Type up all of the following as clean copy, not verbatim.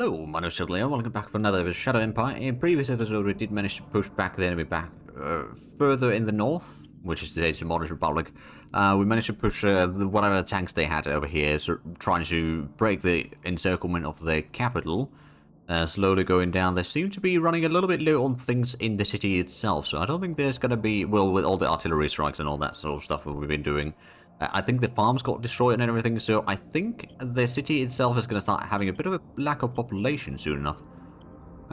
Hello, my name is Zhatelier. Welcome back for another Shadow Empire. In previous episode, we did manage to push back the enemy back further in the north, which is today's Modern Republic. We managed to push whatever tanks they had over here, so trying to break the encirclement of the capital. Slowly going down. They seem to be running a little bit low on things in the city itself, so I don't think there's going to be, well, with all the artillery strikes and all that sort of stuff that we've been doing. I think the farms got destroyed and everything, so I think the city itself is going to start having a bit of a lack of population soon enough.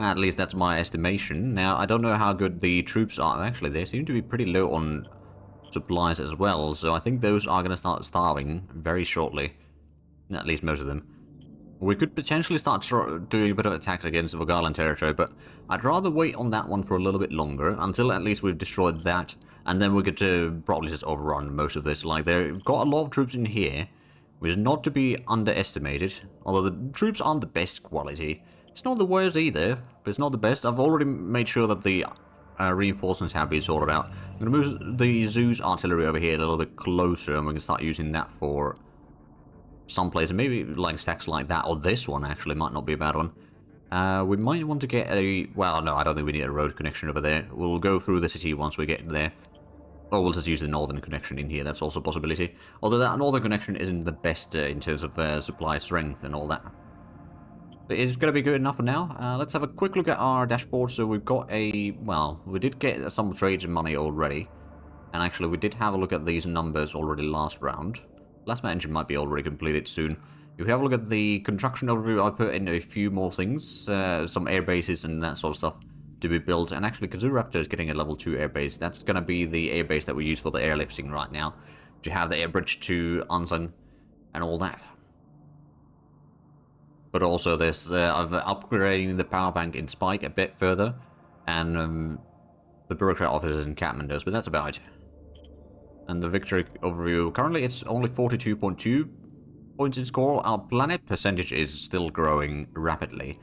At least that's my estimation. Now, I don't know how good the troops are. Actually, they seem to be pretty low on supplies as well, so I think those are going to start starving very shortly. At least most of them. We could potentially start doing a bit of attacks against the Gaia territory, but I'd rather wait on that one for a little bit longer, until at least we've destroyed that, and then we could probably just overrun most of this. Like, they've got a lot of troops in here, which is not to be underestimated, although the troops aren't the best quality. It's not the worst either, but it's not the best. I've already made sure that the reinforcements have been sorted out. I'm going to move the Zeus artillery over here a little bit closer, and we can start using that for some place, maybe like stacks like that, or this one actually might not be a bad one. We might want to get a, well, no, I don't think we need a road connection over there. We'll go through the city once we get there. Or we'll just use the northern connection in here, that's also a possibility. Although that northern connection isn't the best in terms of supply strength and all that. But it's going to be good enough for now. Let's have a quick look at our dashboard. So we've got a, well, we did get some trade money already. And actually we did have a look at these numbers already last round. Plasma engine might be already completed soon. If we have a look at the construction overview, I put in a few more things, some air bases and that sort of stuff to be built. And actually, Kazoo Raptor is getting a level 2 air base. That's going to be the air base that we use for the airlifting right now, to have the air bridge to Ansan and all that. But also, there's upgrading the power bank in Spike a bit further, and the bureaucrat offices in Kathmandu, but that's about it. And the victory overview, currently it's only 42.2 points in score. Our planet percentage is still growing rapidly.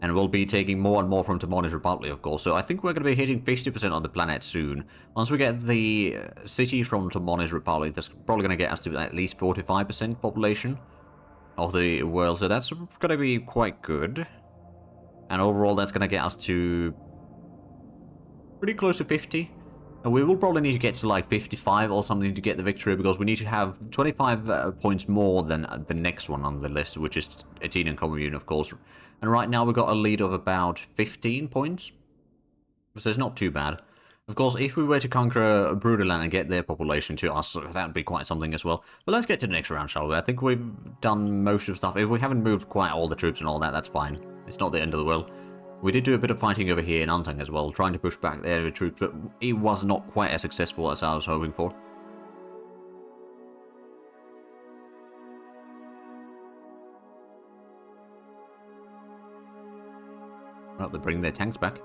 And we'll be taking more and more from Tomorrow's Republic, of course. So I think we're going to be hitting 50% on the planet soon. Once we get the city from Tomorrow's Republic, that's probably going to get us to at least 45% population of the world. So that's going to be quite good. And overall, that's going to get us to pretty close to 50. And we will probably need to get to like 55 or something to get the victory, because we need to have 25 points more than the next one on the list, which is Athenian Commune, of course. And right now we've got a lead of about 15 points, so it's not too bad. Of course, if we were to conquer Bruderland and get their population to us, that would be quite something as well. But let's get to the next round, shall we? I think we've done most of stuff. If we haven't moved quite all the troops and all that, that's fine. It's not the end of the world. We did do a bit of fighting over here in Antang as well, trying to push back the area troops, but it was not quite as successful as I was hoping for. Well, they bring their tanks back.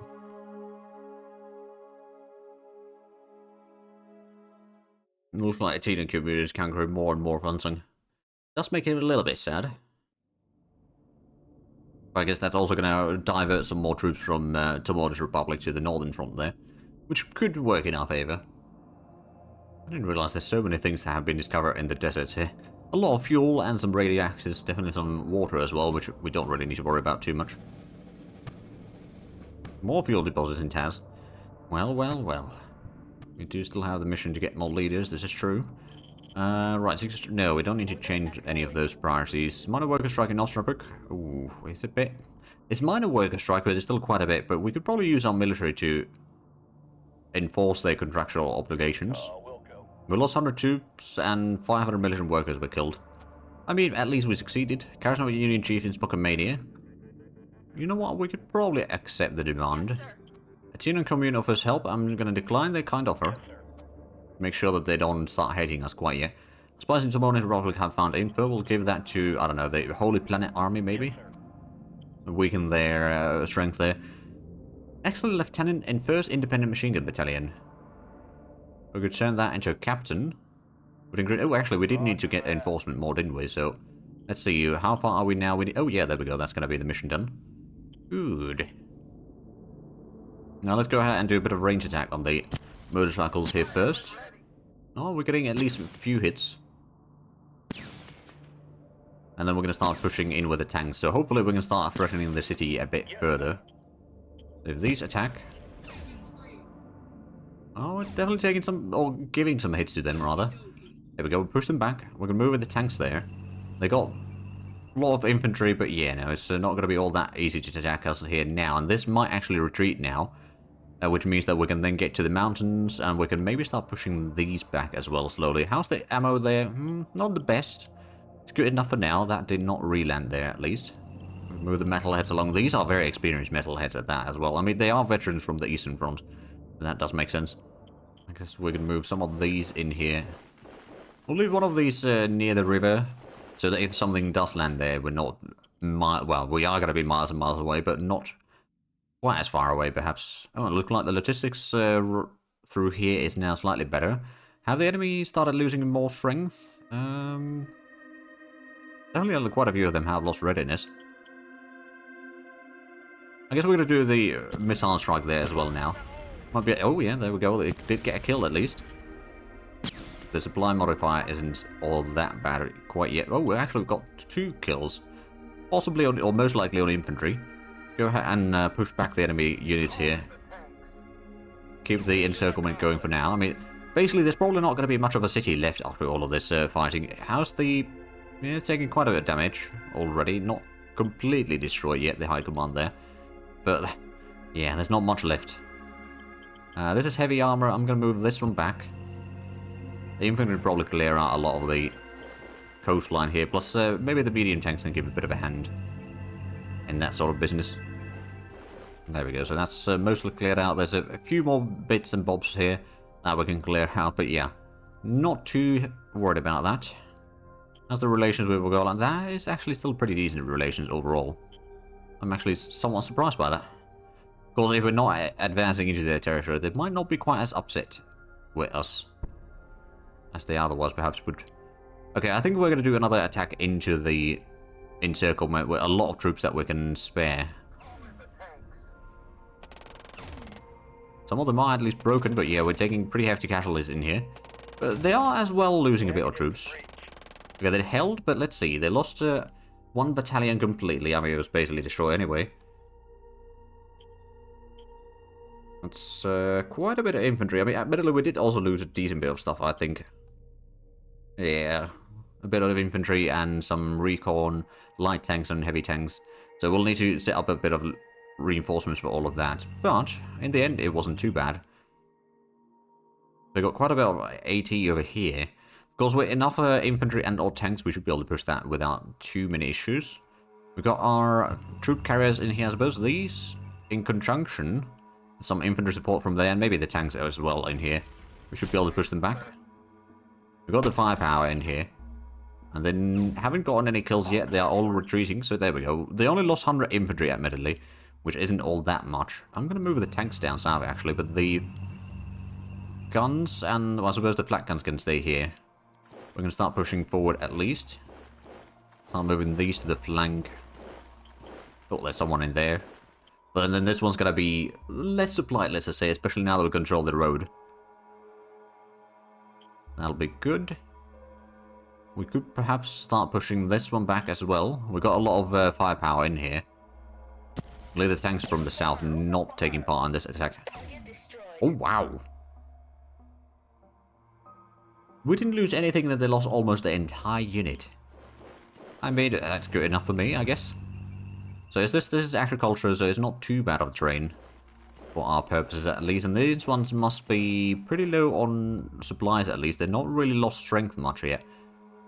It looks like Athenian communities can grow more and more of Antang. Does make it a little bit sad. I guess that's also going to divert some more troops from Tomorrow's Republic to the northern front there, which could work in our favour. I didn't realise there's so many things that have been discovered in the deserts here. A lot of fuel and some radioactives, definitely some water as well, which we don't really need to worry about too much. More fuel deposits in Taz. Well, well, well. We do still have the mission to get more leaders, this is true. Right, no, we don't need to change any of those priorities. Minor worker strike in Osnabrück. Ooh, it's a bit. It's minor worker strike, but it's still quite a bit. But we could probably use our military to enforce their contractual obligations. We lost 100 troops and 500 militant workers were killed. I mean, at least we succeeded. Charismatic Union Chief in Spokane. You know what? We could probably accept the demand. Athenian Commune offers help. I'm going to decline their kind offer. Make sure that they don't start hating us quite yet. Spies in Tomorrow's Republic have found info. We'll give that to, I don't know, the Holy Planet Army, maybe? Weaken their strength there. Excellent Lieutenant in 1st Independent Machine Gun Battalion. We could turn that into a captain. Oh, actually, we did need to get enforcement more, didn't we? So, let's see. How far are we now? Oh, yeah, there we go. That's going to be the mission done. Good. Now, let's go ahead and do a bit of range attack on the motorcycles here first. Oh, we're getting at least a few hits. And then we're going to start pushing in with the tanks. So hopefully we can start threatening the city a bit further. If these attack... Oh, we're definitely taking some... Or giving some hits to them, rather. There we go. We push them back. We're going to move with the tanks there. They got a lot of infantry, but yeah, no, it's not going to be all that easy to attack us here now. And this might actually retreat now. Which means that we can then get to the mountains, and we can maybe start pushing these back as well slowly. How's the ammo there? Not the best. It's good enough for now. That did not re-land there, at least. Move the metalheads along. These are very experienced metalheads at that as well. I mean, they are veterans from the Eastern Front. And that does make sense. I guess we can move some of these in here. We'll leave one of these near the river, so that if something does land there, we're not... Well, we are going to be miles and miles away, but not... quite as far away, perhaps. Oh, it looks like the logistics through here is now slightly better. Have the enemy started losing more strength? Definitely quite a few of them have lost readiness. I guess we're going to do the missile strike there as well now. Might be... Oh, yeah, there we go. It did get a kill, at least. The supply modifier isn't all that bad quite yet. Oh, we actually got 2 kills. Possibly, on, or most likely on infantry. Go ahead and push back the enemy units here. Keep the encirclement going for now. I mean, basically, there's probably not going to be much of a city left after all of this fighting. How's the... Yeah, it's taking quite a bit of damage already. Not completely destroyed yet, the high command there. But, yeah, there's not much left. This is heavy armor. I'm going to move this one back. The infantry probably clear out a lot of the coastline here. Plus, maybe the medium tanks can give a bit of a hand in that sort of business. There we go. So that's mostly cleared out. There's a few more bits and bobs here that we can clear out. But yeah, not too worried about that. As the relations with Gaia, that is actually still pretty decent relations overall. I'm actually somewhat surprised by that. Of course, if we're not advancing into their territory, they might not be quite as upset with us as they otherwise perhaps would. Okay, I think we're going to do another attack into the encirclement with a lot of troops that we can spare. Some of them are at least broken, but yeah, we're taking pretty hefty casualties in here. But they are as well losing a bit of troops. Okay, they held, but let's see. They lost 1 battalion completely. I mean, it was basically destroyed anyway. That's quite a bit of infantry. I mean, admittedly, we did also lose a decent bit of stuff, I think. Yeah, a bit of infantry and some recon, light tanks and heavy tanks. So we'll need to set up a bit of reinforcements for all of that. But in the end, it wasn't too bad. We got quite a bit of AT over here. Because with enough infantry and or tanks, we should be able to push that without too many issues. We've got our troop carriers in here, I suppose. These, in conjunction, some infantry support from there, and maybe the tanks as well in here. We should be able to push them back. We've got the firepower in here. And then haven't gotten any kills yet. They are all retreating, so there we go. They only lost 100 infantry, admittedly, which isn't all that much. I'm going to move the tanks down south, actually, but the guns and, well, I suppose the flak guns can stay here. We're going to start pushing forward at least. Start moving these to the flank. Oh, there's someone in there. But then this one's going to be less supplied, let's just say, especially now that we control the road. That'll be good. We could perhaps start pushing this one back as well. We've got a lot of firepower in here. Leave the tanks from the south not taking part in this attack. Oh, wow. We didn't lose anything, that they lost almost the entire unit. I mean, that's good enough for me, I guess. So this is agriculture, so it's not too bad of a terrain. For our purposes, at least. And these ones must be pretty low on supplies, at least. They're not really lost strength much yet.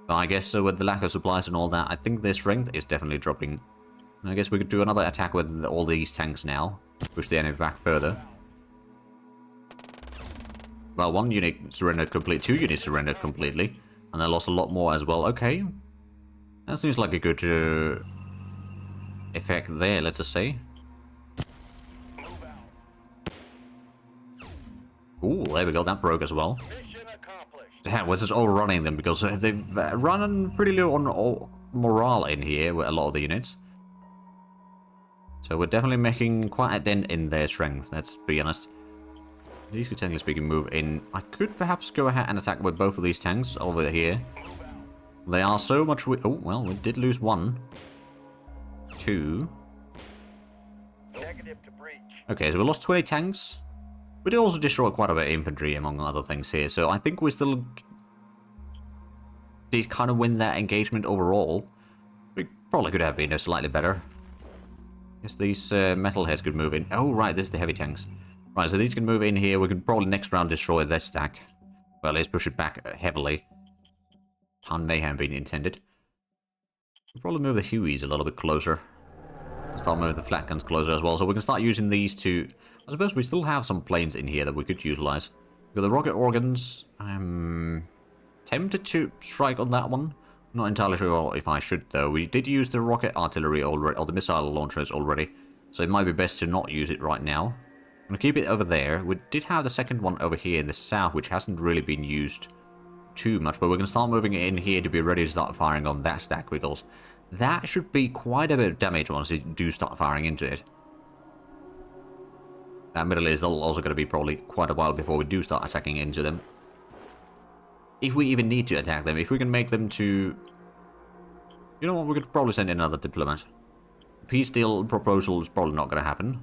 But I guess with the lack of supplies and all that, I think their strength is definitely dropping. And I guess we could do another attack with all these tanks now. Push the enemy back further. Well, 1 unit surrendered completely. 2 units surrendered completely. And they lost a lot more as well. Okay. That seems like a good effect there, let's just say. Ooh, there we go. That broke as well. Yeah, we're just overrunning them because they've run pretty low on morale in here with a lot of the units. So we're definitely making quite a dent in their strength, let's be honest. These could, technically speaking, move in. I could perhaps go ahead and attack with both of these tanks over here. They are so much... Oh, well, we did lose 1. 2. Negative to breach. Okay, so we lost 20 tanks. We did also destroy quite a bit of infantry, among other things here, so I think we still did kind of win that engagement overall. We probably could have been slightly better. Guess these metalheads could move in. Oh, right, this is the heavy tanks. Right, so these can move in here. We can probably next round destroy this stack. Well, let's push it back heavily. Pound mayhem being intended. We'll probably move the Hueys a little bit closer. Start moving the flat guns closer as well, so we can start using these to... I suppose we still have some planes in here that we could utilize. We've got the rocket organs. I'm tempted to strike on that one. Not entirely sure if I should, though. We did use the rocket artillery already, or the missile launchers already, so it might be best to not use it right now. I'm going to keep it over there. We did have the second one over here in the south, which hasn't really been used too much, but we're going to start moving it in here to be ready to start firing on that stack, because that should be quite a bit of damage once you do start firing into it. Admittedly, it's also going to be probably quite a while before we do start attacking into them. If we even need to attack them, if we can make them to... You know what, we could probably send in another diplomat. A peace deal proposal is probably not going to happen.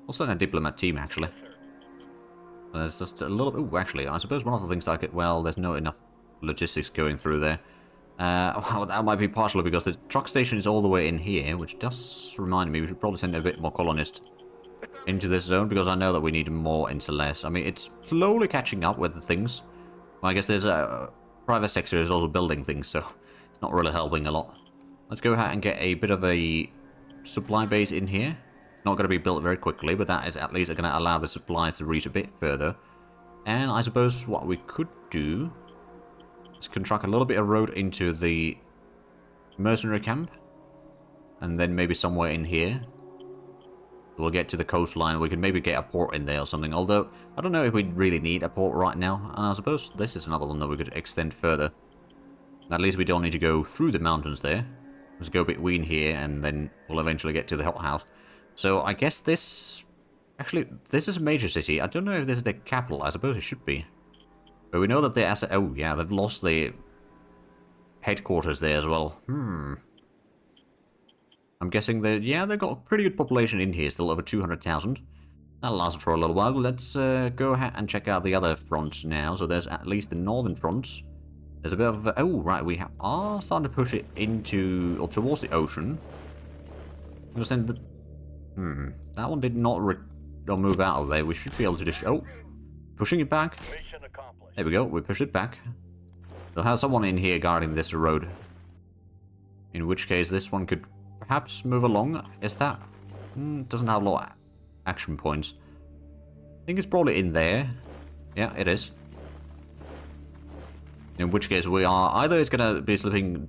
We'll send a diplomat team, actually. There's just a little... Oh, actually, I suppose one of the things I could... Well, there's no enough logistics going through there. Well, that might be partially because the truck station is all the way in here, which does remind me we should probably send a bit more colonists into this zone, because I know that we need more into less. I mean, it's slowly catching up with the things. Well, I guess there's a private sector is also building things, so it's not really helping a lot. Let's go ahead and get a bit of a supply base in here. It's not going to be built very quickly, but that is at least going to allow the supplies to reach a bit further. And I suppose what we could do is construct a little bit of road into the mercenary camp, and then maybe somewhere in here we'll get to the coastline. We can maybe get a port in there or something, although I don't know if we really need a port right now, and I suppose this is another one that we could extend further. At least we don't need to go through the mountains there. Let's go between here, and then we'll eventually get to the hothouse. So I guess this... Actually, this is a major city. I don't know if this is the capital. I suppose it should be. But we know that the asset... Oh, yeah, they've lost the headquarters there as well. I'm guessing that, yeah, they've got a pretty good population in here, still over 200,000. That'll last for a little while. Let's go ahead and check out the other fronts now. So there's at least the northern fronts. There's a bit of... Oh, right, we are starting to push it into... or towards the ocean. I'm going to send the... That one did not move out of there. We should be able to just... Oh, pushing it back. There we go, we pushed it back. They'll have someone in here guarding this road. In which case, this one could perhaps move along. Is that... doesn't have a lot of action points. I think it's probably in there. Yeah, it is. In which case, we are... Either it's going to be slipping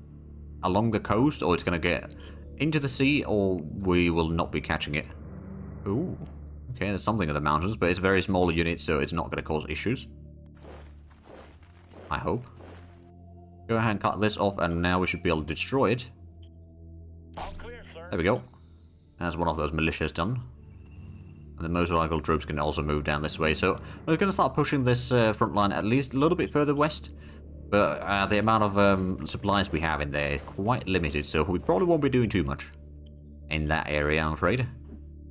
along the coast, or it's going to get into the sea, or we will not be catching it. Ooh. Okay, there's something in the mountains, but it's a very small unit, so it's not going to cause issues. I hope. Go ahead and cut this off, and now we should be able to destroy it. There we go. That's one of those militias done. And the motorcycle troops can also move down this way. So we're going to start pushing this front line at least a little bit further west. But the amount of supplies we have in there is quite limited, so we probably won't be doing too much in that area, I'm afraid.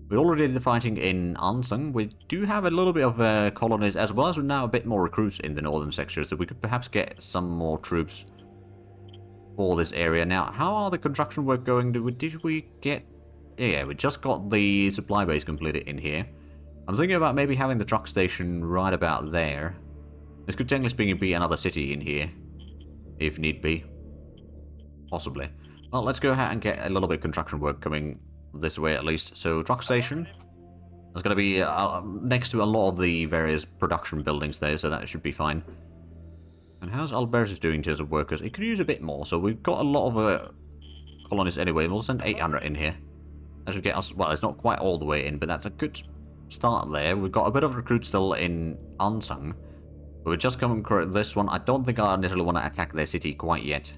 We already did the fighting in Ansung. We do have a little bit of colonies, as well as we're now a bit more recruits in the northern sector, so we could perhaps get some more troops for this area. Now, how are the construction work going? Did we get... Yeah, we just got the supply base completed in here. I'm thinking about maybe having the truck station right about there. This could technically speaking be another city in here, if need be. Possibly. Well, let's go ahead and get a little bit of construction work coming this way at least. So, truck station. There's going to be next to a lot of the various production buildings there, so that should be fine. And how's Albertus doing in terms of workers? It could use a bit more, so we've got a lot of colonists anyway. We'll send 800 in here. That should get us... Well, it's not quite all the way in, but that's a good start there. We've got a bit of recruits still in Ansung. We're just coming across this one. I don't think I necessarily want to attack their city quite yet.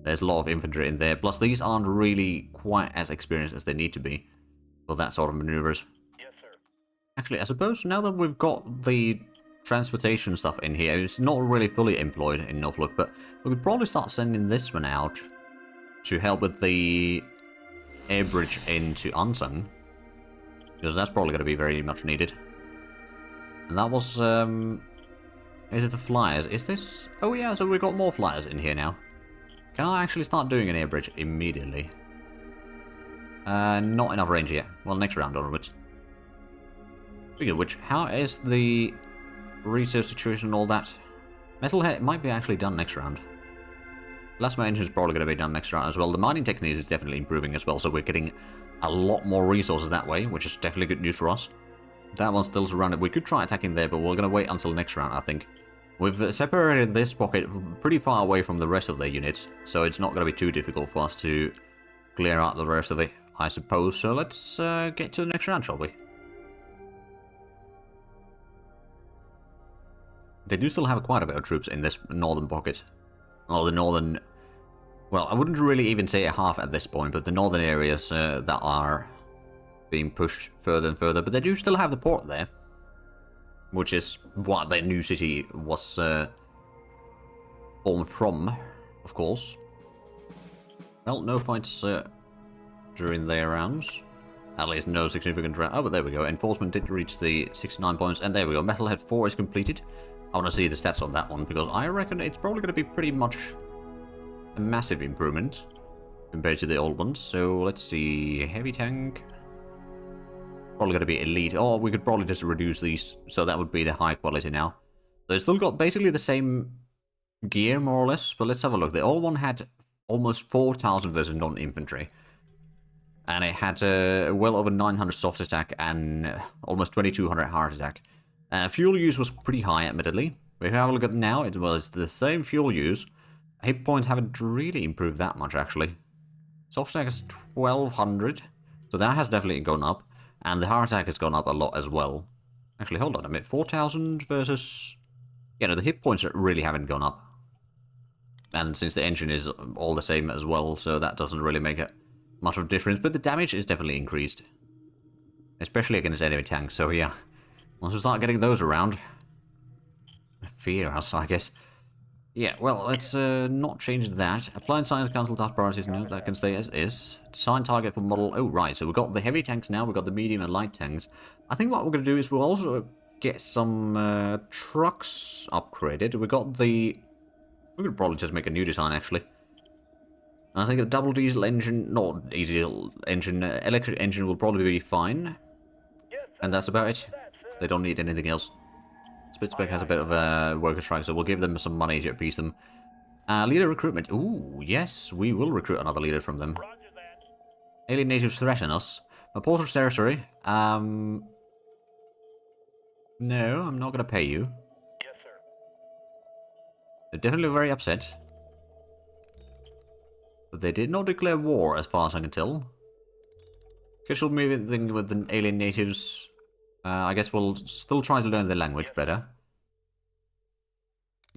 There's a lot of infantry in there. Plus, these aren't really quite as experienced as they need to be for that sort of maneuvers. Yes, sir. Actually, I suppose now that we've got the transportation stuff in here. It's not really fully employed in Norfolk, but we could probably start sending this one out to help with the air bridge into Ansung, because that's probably going to be very much needed. And that was, is it the flyers? Is this? Oh yeah, so we've got more flyers in here now. Can I actually start doing an air bridge immediately? Not enough range yet. Well, next round onwards. Speaking of which, how is the research situation and all that? Metalhead might be actually done next round. Plasma engine is probably going to be done next round as well. The mining technique is definitely improving as well, so we're getting a lot more resources that way, which is definitely good news for us. That one's still surrounded. We could try attacking there, but we're going to wait until next round, I think. We've separated this pocket pretty far away from the rest of their units, so it's not going to be too difficult for us to clear out the rest of it, I suppose. So let's get to the next round, shall we? They do still have quite a bit of troops in this northern pocket. Or the northern... Well, I wouldn't really even say a half at this point, but the northern areas that are being pushed further and further. But they do still have the port there, which is what their new city was formed from, of course. Well, no fights during their rounds. At least no significant round. Oh, but there we go. Enforcement did reach the 69 points, and there we go. Metalhead 4 is completed. I want to see the stats on that one, because I reckon it's probably going to be pretty much a massive improvement compared to the old ones. So let's see. Heavy tank. Probably going to be elite. Or we could probably just reduce these, so that would be the high quality now. So it's still got basically the same gear, more or less. But let's have a look. The old one had almost 4,000 versus non-infantry. And it had well over 900 soft attack and almost 2,200 hard attack. Fuel use was pretty high, admittedly. But if you have a look at it now, it was the same fuel use. Hit points haven't really improved that much, actually. Soft attack is 1,200. So that has definitely gone up. And the hard attack has gone up a lot as well. Actually, hold on a minute. 4,000 versus... Yeah, no, the hit points really haven't gone up. And since the engine is all the same as well, so that doesn't really make it much of a difference. But the damage is definitely increased. Especially against enemy tanks, so yeah. Once we start getting those around... Fear us, I guess. Yeah, well, let's not change that. Applied Science Council task priorities, no, that can stay as is. Design target for model... Oh, right, so we've got the heavy tanks now, we've got the medium and light tanks. I think what we're going to do is we'll also get some trucks upgraded. We got the... We could probably just make a new design, actually. I think the double diesel engine... Not diesel engine, electric engine will probably be fine. And that's about it. They don't need anything else. Spitzberg has a bit of a worker strike, so we'll give them some money to appease them. Leader recruitment. Ooh, yes, we will recruit another leader from them. Alien natives threaten us. Reporter's territory. No, I'm not going to pay you. Yes, sir. They're definitely very upset. But they did not declare war, as far as I can tell. Scheduled meeting with the alien natives. I guess we'll still try to learn the language better.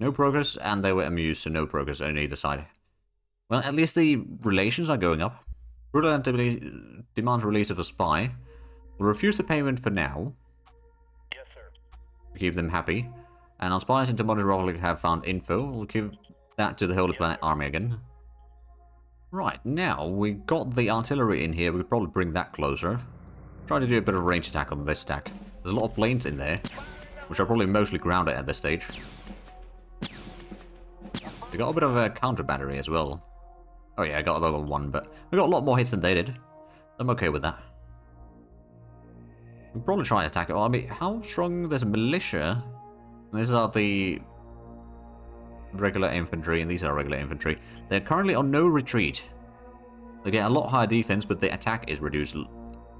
No progress, and they were amused, so no progress on either side. Well, at least the relations are going up. Brutal activity demands release of a spy. We'll refuse the payment for now. Yes, sir. To keep them happy. And our spies into Modern Republic have found info. We'll give that to the Holy Planet Army again. Right, now we got the artillery in here. We could probably bring that closer. Try to do a bit of range attack on this stack. There's a lot of planes in there, which are probably mostly grounded at this stage. We got a bit of a counter battery as well. Oh yeah, I got a level 1, but we got a lot more hits than they did. I'm okay with that. We'll probably try and attack it. Well, I mean, how strong? There's a militia. These are the regular infantry, and these are regular infantry. They're currently on no retreat. They get a lot higher defense, but the attack is reduced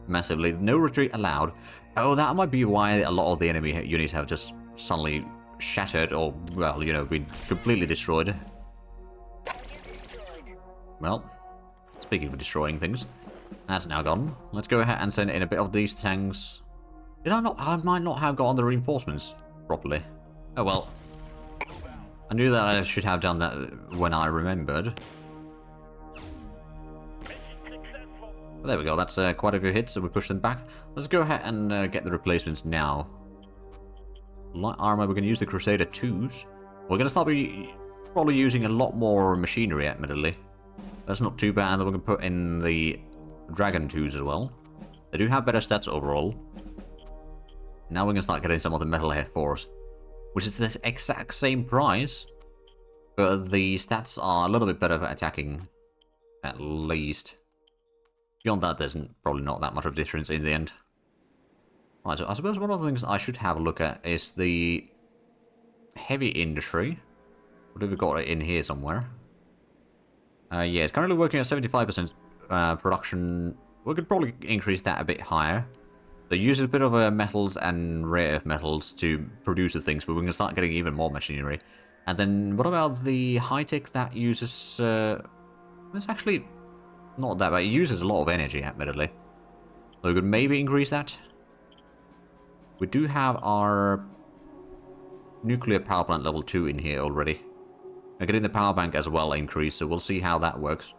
massively. No retreat allowed. Oh, that might be why a lot of the enemy units have just suddenly shattered, or, well, you know, been completely destroyed. Well, speaking of destroying things, that's now gone. Let's go ahead and send in a bit of these tanks. Did I not? I might not have gotten the reinforcements properly. Oh well. I knew that I should have done that when I remembered. But there we go, that's quite a few hits, so we push them back. Let's go ahead and get the replacements now. Light armor, we're going to use the Crusader 2s. We're going to start probably using a lot more machinery, admittedly. That's not too bad, and then we're going to put in the Dragon 2s as well. They do have better stats overall. Now we're going to start getting some of the Metalhead 4s, which is the exact same price, but the stats are a little bit better for attacking, at least. Beyond that, there's probably not that much of a difference in the end. Right, so I suppose one of the things I should have a look at is the heavy industry. What have we got it in here somewhere? Yeah, it's currently working at 75% production. We could probably increase that a bit higher. So it uses a bit of metals and rare earth metals to produce the things, but we're going to start getting even more machinery. And then what about the high-tech that uses... it's actually not that bad. It uses a lot of energy, admittedly. So we could maybe increase that. We do have our nuclear power plant level 2 in here already. We're getting the power bank as well increased, so we'll see how that works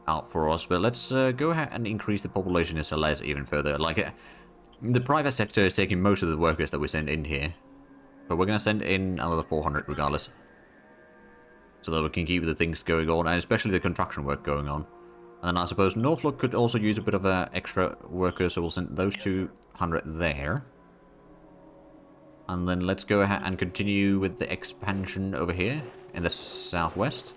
out for us. But let's go ahead and increase the population in Celeste even further. Like, the private sector is taking most of the workers that we send in here. But we're going to send in another 400 regardless. So that we can keep the things going on, and especially the construction work going on. And I suppose Northlock could also use a bit of extra workers, so we'll send those 200 there. And then let's go ahead and continue with the expansion over here in the southwest.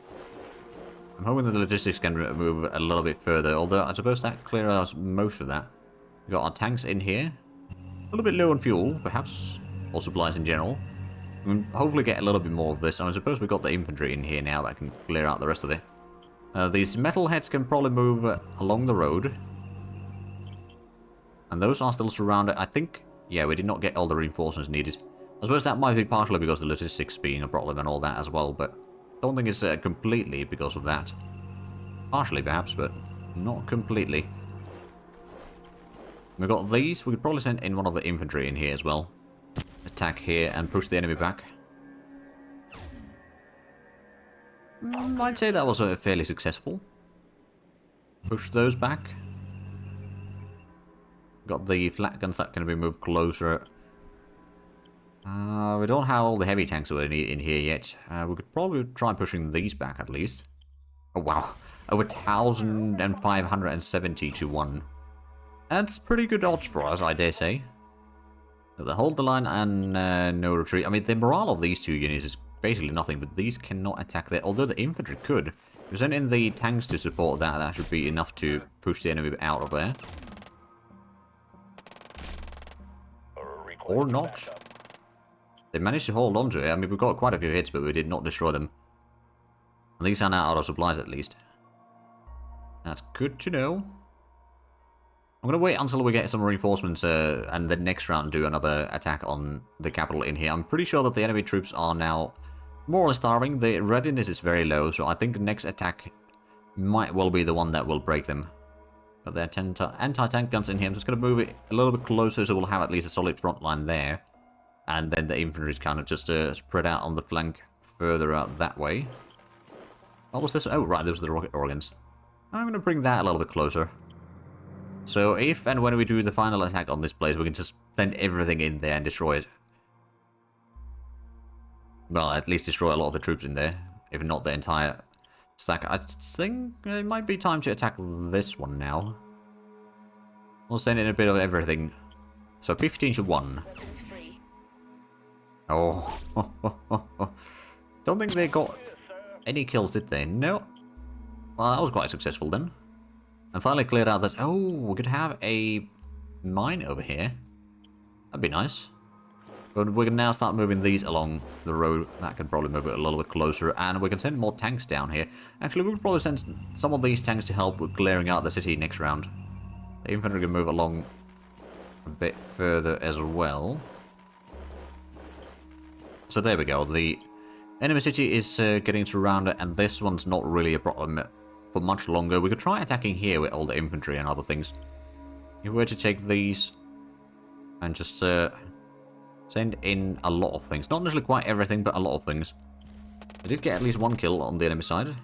I'm hoping that the logistics can move a little bit further, although I suppose that clears out most of that. We've got our tanks in here. A little bit low on fuel, perhaps, or supplies in general. We can hopefully get a little bit more of this. And I suppose we've got the infantry in here now that can clear out the rest of it. These metal heads can probably move along the road. And those are still surrounded, I think. Yeah, we did not get all the reinforcements needed. I suppose that might be partially because of the logistics being a problem and all that as well, but I don't think it's completely because of that. Partially, perhaps, but not completely. We've got these. We could probably send in one of the infantry in here as well. Attack here and push the enemy back. I'd say that was fairly successful. Push those back. Got the flat guns that can be moved closer. We don't have all the heavy tanks in here yet. We could probably try pushing these back at least. Oh wow, over 1,570 to 1. That's pretty good odds for us, I dare say. So they hold the line and no retreat. I mean, the morale of these two units is basically nothing, but these cannot attack there. Although the infantry could. If we send in the tanks to support that, that should be enough to push the enemy out of there. Or not. They managed to hold on to it. I mean, we've got quite a few hits, but we did not destroy them. And these are now out of supplies, at least. That's good to know. I'm going to wait until we get some reinforcements, and the next round do another attack on the capital in here. I'm pretty sure that the enemy troops are now more or less starving. The readiness is very low, so I think the next attack might well be the one that will break them. Got their anti-tank guns in here. I'm just going to move it a little bit closer so we'll have at least a solid front line there. And then the infantry is kind of just spread out on the flank further out that way. What was this? Oh, right, those are the rocket organs. I'm going to bring that a little bit closer. So if and when we do the final attack on this place, we can just send everything in there and destroy it. Well, at least destroy a lot of the troops in there, if not the entire stack. I think it might be time to attack this one now. We'll send in a bit of everything. So 15 to 1. Oh. Don't think they got any kills, did they? No. Well, that was quite successful then. And finally cleared out this. Oh, we could have a mine over here. That'd be nice. But we can now start moving these along the road. That can probably move it a little bit closer. And we can send more tanks down here. Actually, we could probably send some of these tanks to help with clearing out the city next round. The infantry can move along a bit further as well. So there we go. The enemy city is getting surrounded, and this one's not really a problem for much longer. We could try attacking here with all the infantry and other things. If we were to take these and just send in a lot of things. Not necessarily quite everything, but a lot of things. I did get at least one kill on the enemy side.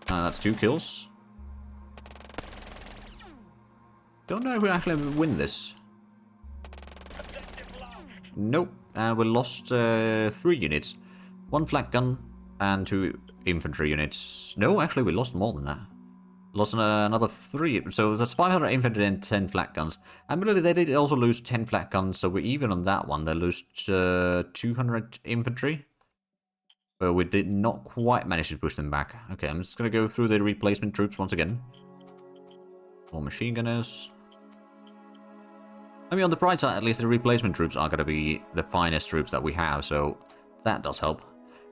That's 2 kills. Don't know if we actually win this. Nope. and we lost 3 units. 1 flak gun and 2 infantry units. No, actually we lost more than that. Lost another 3, so that's 500 infantry and 10 flak guns. And really, they did also lose 10 flak guns, so we're even on that one. They lost 200 infantry. But we did not quite manage to push them back. Okay, I'm just going to go through the replacement troops once again. More machine gunners. I mean, on the bright side, at least the replacement troops are going to be the finest troops that we have, so that does help.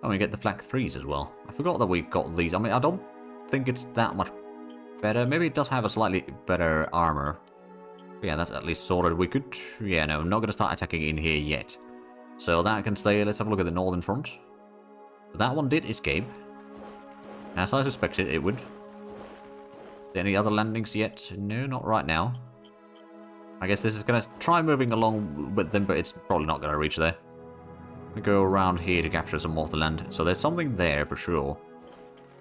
And we get the flak 3s as well. I forgot that we got these. I mean, I don't think it's that much better. Maybe it does have a slightly better armor. But yeah, that's at least sorted. We could... Yeah, no, I'm not going to start attacking in here yet. So that can stay. Let's have a look at the northern front. That one did escape. As I suspected it would. Any other landings yet? No, not right now. I guess this is going to try moving along with them, but it's probably not going to reach there. I'm going to go around here to capture some more land. So there's something there for sure.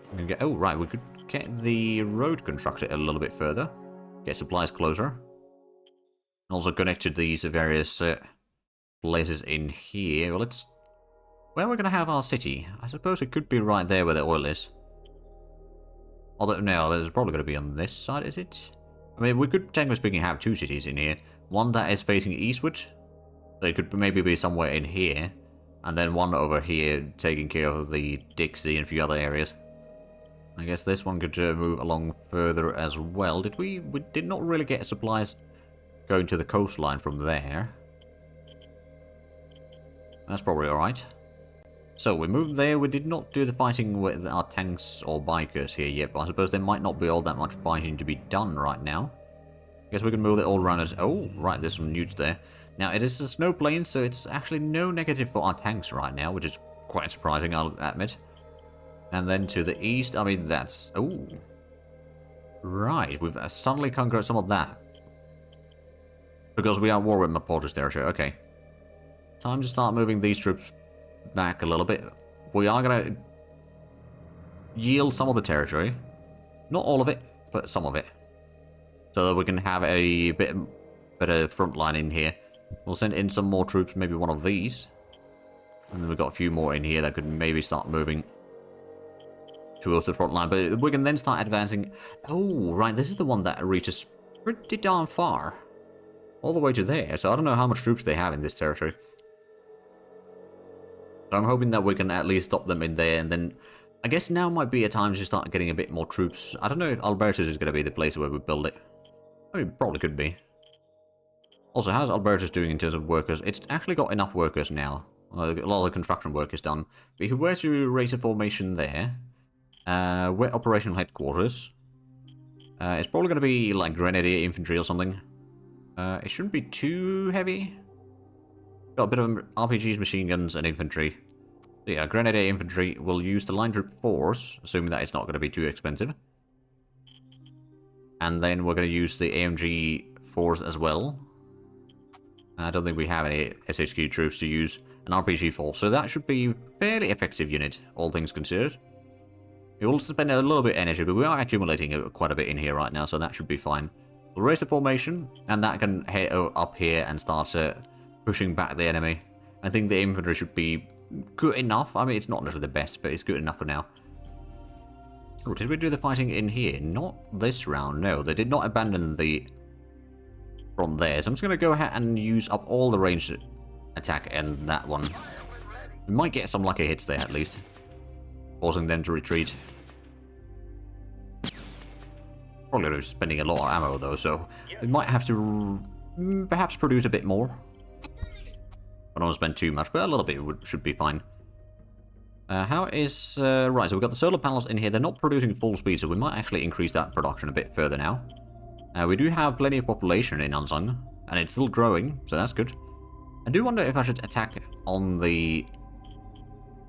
I'm going to get... Oh, right, we could get the road constructed a little bit further. Get supplies closer. Also connect to these various places in here. Well, it's... Where are we going to have our city? I suppose it could be right there where the oil is. Although, no, there's probably going to be on this side, is it? I mean, we could, technically speaking, have 2 cities in here. One that is facing eastward. So it could maybe be somewhere in here. And then one over here taking care of the Dixie and a few other areas. I guess this one could move along further as well. Did we did not really get supplies going to the coastline from there. That's probably alright. So we moved there. We did not do the fighting with our tanks or bikers here yet, but I suppose there might not be all that much fighting to be done right now. I guess we can move it all around as... Oh, right, there's some newts there. Now, it is a snow plain, so it's actually no negative for our tanks right now, which is quite surprising, I'll admit. And then to the east, I mean, that's... Oh. Right, we've suddenly conquered some of that. Because we are at war with Mapota's territory, okay. Time to start moving these troops back a little bit. We are going to yield some of the territory. Not all of it, but some of it. So that we can have a bit better front line in here. We'll send in some more troops, maybe one of these. And then we've got a few more in here that could maybe start moving towards the front line. But we can then start advancing. Oh, right, this is the one that reaches pretty darn far. All the way to there. So I don't know how much troops they have in this territory. So I'm hoping that we can at least stop them in there, and then I guess now might be a time to start getting a bit more troops. I don't know if Albertus is going to be the place where we build it. I mean, probably could be. Also, how's Albertus doing in terms of workers? It's actually got enough workers now. A lot of the construction work is done. But if we were to raise a formation there, we're operational headquarters. It's probably going to be like grenadier infantry or something. It shouldn't be too heavy. Got a bit of RPGs, machine guns, and infantry. So yeah, grenadier infantry will use the line troop 4s, assuming that it's not going to be too expensive. And then we're going to use the AMG 4s as well. I don't think we have any SHQ troops to use an RPG 4, so that should be a fairly effective unit, all things considered. We will spend a little bit of energy, but we are accumulating quite a bit in here right now, so that should be fine. We'll raise the formation, and that can head up here and start pushing back the enemy. I think the infantry should be good enough. I mean, it's not necessarily the best, but it's good enough for now. Oh, did we do the fighting in here? Not this round, no. They did not abandon the front there. So I'm just going to go ahead and use up all the ranged attack and that one. We might get some lucky hits there at least, forcing them to retreat. Probably going to be spending a lot of ammo though, so we might have to perhaps produce a bit more. I don't want to spend too much, but a little bit should be fine. How is... right, so we've got the solar panels in here. They're not producing full speed, so we might actually increase that production a bit further now. We do have plenty of population in Ansang, and it's still growing, so that's good. I do wonder if I should attack on the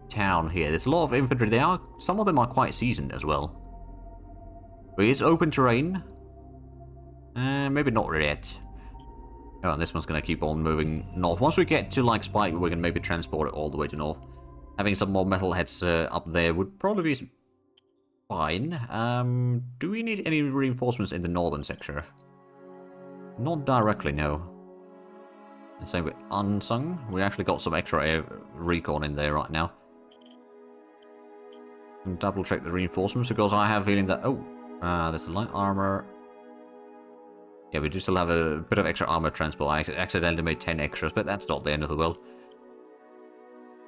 town here. There's a lot of infantry. Some of them are quite seasoned as well. But it's open terrain. Maybe not yet. Oh, this one's going to keep on moving north. Once we get to, like, Spike, we can maybe transport it all the way to north. Having some more metalheads up there would probably be fine. Do we need any reinforcements in the northern sector? Not directly, no. And same with Unsung. We actually got some extra air recon in there right now. And double check the reinforcements because I have a feeling that... Oh, there's the light armor. Yeah, we do still have a bit of extra armor transport. I accidentally made 10 extras, but that's not the end of the world.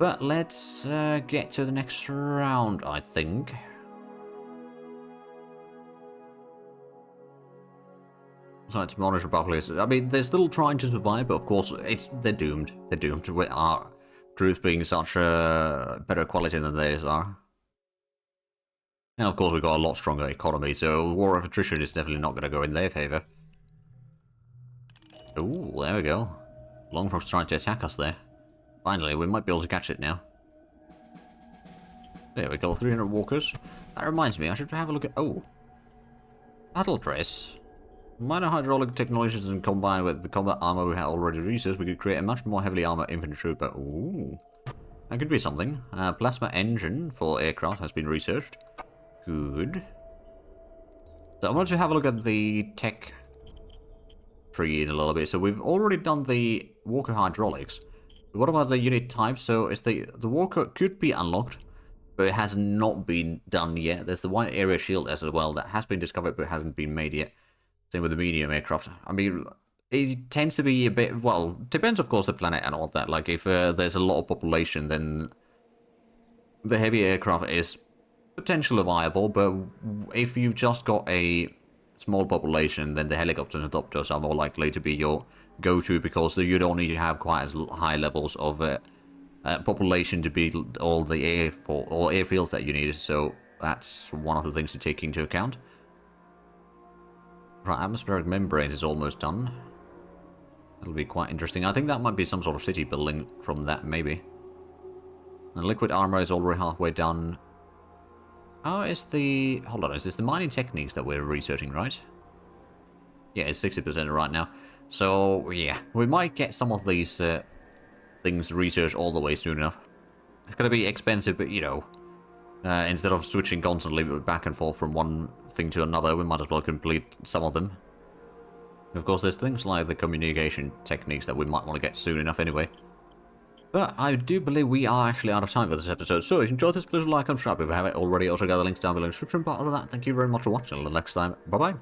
But let's get to the next round, I think. So it's Monash Republic. I mean, they're still trying to survive, but of course, they're doomed. They're doomed with our troops being such better quality than theirs are. And of course, we've got a lot stronger economy, so war of attrition is definitely not going to go in their favor. Ooh, there we go. Longfrog's trying to attack us there. Finally, we might be able to catch it now. There we go, 300 walkers. That reminds me, I should have a look at... Oh. Battle dress. Minor hydraulic technologies and combined with the combat armor we have already researched, we could create a much more heavily armored infantry, but ooh. That could be something. Plasma engine for aircraft has been researched. Good. So I wanted to have a look at the tech tree in a little bit. So we've already done the walker hydraulics. What about the unit type? So it's the walker could be unlocked, but it has not been done yet. There's the wide area shield as well that has been discovered but hasn't been made yet. Same with the medium aircraft. I mean, it tends to be a bit, well, depends of course the planet and all that. Like if there's a lot of population, then the heavy aircraft is potentially viable, but if you've just got a small population, then the helicopters and helicopters are more likely to be your go-to because you don't need to have quite as high levels of population to be all the airfields that you need. So that's one of the things to take into account. Right, atmospheric membranes is almost done. That'll be quite interesting. I think that might be some sort of city building from that, maybe. And liquid armor is already halfway done. Oh, is the... Hold on, is this the mining techniques that we're researching, right? Yeah, it's 60% right now. So, yeah, we might get some of these things researched all the way soon enough. It's going to be expensive, but, you know, instead of switching constantly back and forth from one thing to another, we might as well complete some of them. Of course, there's things like the communication techniques that we might want to get soon enough anyway. But I do believe we are actually out of time for this episode, so if you enjoyed this, please like and subscribe if you haven't already. Also got the links down below in the description. But other than that, thank you very much for watching. Until next time, bye-bye.